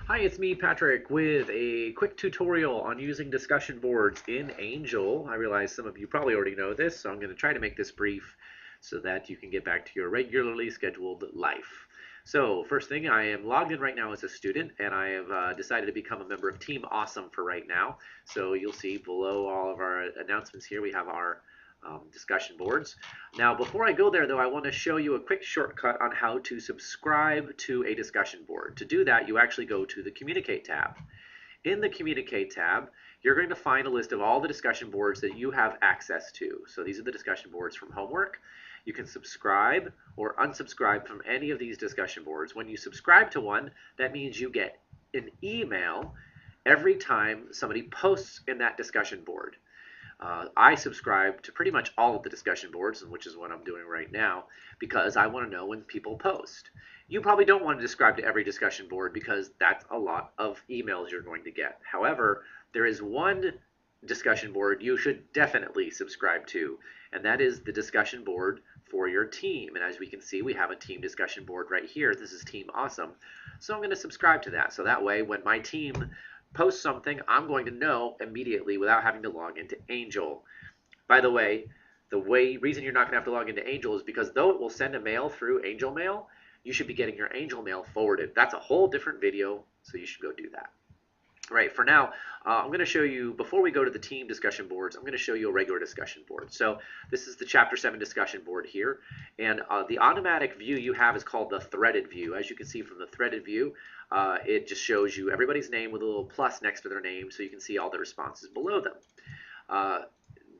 Hi, it's me, Patrick, with a quick tutorial on using discussion boards in Angel. I realize some of you probably already know this, so I'm going to try to make this brief so that you can get back to your regularly scheduled life. So, first thing, I am logged in right now as a student, and I have decided to become a member of Team Awesome for right now. So you'll see below all of our announcements here, we have our discussion boards. Now, before I go there, though, I want to show you a quick shortcut on how to subscribe to a discussion board. To do that, you actually go to the Communicate tab. In the Communicate tab, you're going to find a list of all the discussion boards that you have access to. So these are the discussion boards from homework. You can subscribe or unsubscribe from any of these discussion boards. When you subscribe to one, that means you get an email every time somebody posts in that discussion board. I subscribe to pretty much all of the discussion boards, which is what I'm doing right now, because I want to know when people post. You probably don't want to subscribe to every discussion board because that's a lot of emails you're going to get. However, there is one discussion board you should definitely subscribe to, and that is the discussion board for your team. And as we can see, we have a team discussion board right here. This is Team Awesome. So I'm going to subscribe to that. So that way, when my team post something, I'm going to know immediately without having to log into Angel. By the way, reason you're not going to have to log into Angel is because though it will send a mail through Angel Mail, you should be getting your Angel Mail forwarded. That's a whole different video, so you should go do that. Right, for now, I'm going to show you, before we go to the team discussion boards, I'm going to show you a regular discussion board. So this is the Chapter 7 discussion board here, and the automatic view you have is called the threaded view. As you can see from the threaded view, it just shows you everybody's name with a little plus next to their name so you can see all the responses below them.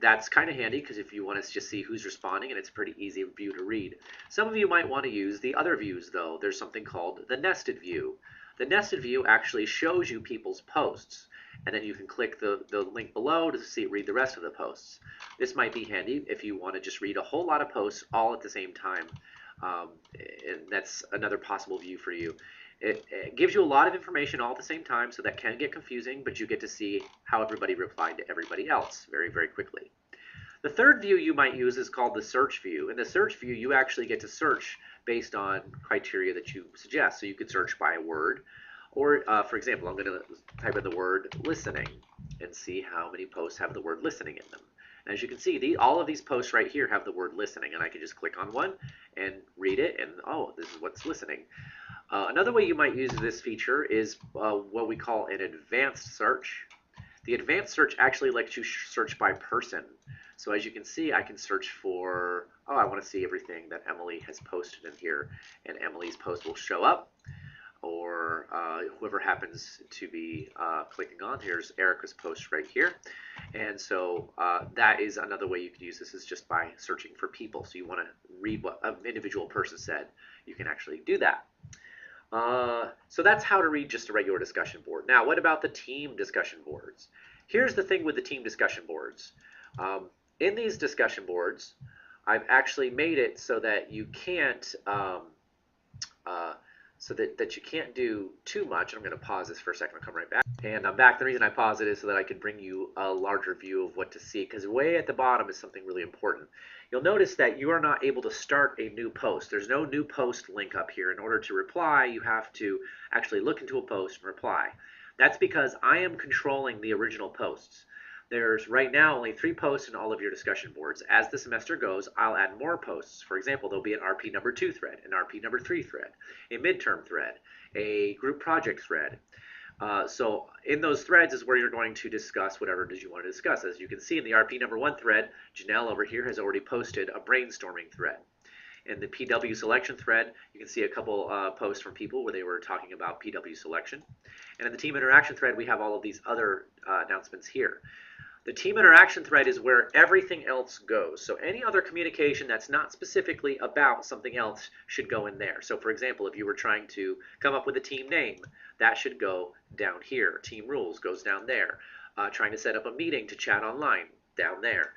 That's kind of handy because if you want to just see who's responding, and it's a pretty easy view to read. Some of you might want to use the other views, though. There's something called the nested view. The nested view actually shows you people's posts, and then you can click the link below to read the rest of the posts. This might be handy if you want to just read a whole lot of posts all at the same time, and that's another possible view for you. It gives you a lot of information all at the same time, so that can get confusing, but you get to see how everybody replied to everybody else very, very quickly. The third view you might use is called the search view. In the search view, you actually get to search based on criteria that you suggest. So you could search by a word, or for example, I'm going to type in the word listening and see how many posts have the word listening in them. And as you can see, all of these posts right here have the word listening, and I can just click on one and read it, and oh, this is what's listening. Another way you might use this feature is what we call an advanced search. The advanced search actually lets you search by person. So as you can see, I can search for, oh, I want to see everything that Emily has posted in here, and Emily's post will show up, or whoever happens to be clicking on. Here's Erica's post right here. And so that is another way you could use this, is just by searching for people. So you want to read what an individual person said, you can actually do that. So that's how to read just a regular discussion board. Now, what about the team discussion boards? Here's the thing with the team discussion boards. In these discussion boards, I've actually made it so that you can't that you can't do too much. I'm going to pause this for a second. I'll come right back. And I'm back. The reason I pause it is so that I can bring you a larger view of what to see, because way at the bottom is something really important. You'll notice that you are not able to start a new post. There's no new post link up here. In order to reply, you have to actually look into a post and reply. That's because I am controlling the original posts. There's right now only 3 posts in all of your discussion boards. As the semester goes, I'll add more posts. For example, there'll be an RP number 2 thread, an RP number 3 thread, a midterm thread, a group project thread. So in those threads is where you're going to discuss whatever it is you want to discuss. As you can see in the RP number 1 thread, Janelle over here has already posted a brainstorming thread. In the PW selection thread, you can see a couple posts from people where they were talking about PW selection. And in the team interaction thread, we have all of these other announcements here. The team interaction thread is where everything else goes. So any other communication that's not specifically about something else should go in there. So for example, if you were trying to come up with a team name, that should go down here. Team rules goes down there. Trying to set up a meeting to chat online, down there.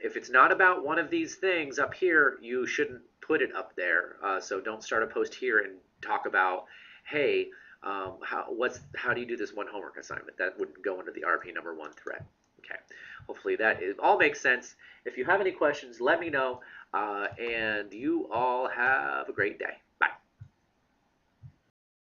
If it's not about one of these things up here, you shouldn't put it up there. So don't start a post here and talk about, hey, how do you do this one homework assignment? That wouldn't go into the RP number 1 thread. Okay, hopefully that all makes sense. If you have any questions, let me know, and you all have a great day.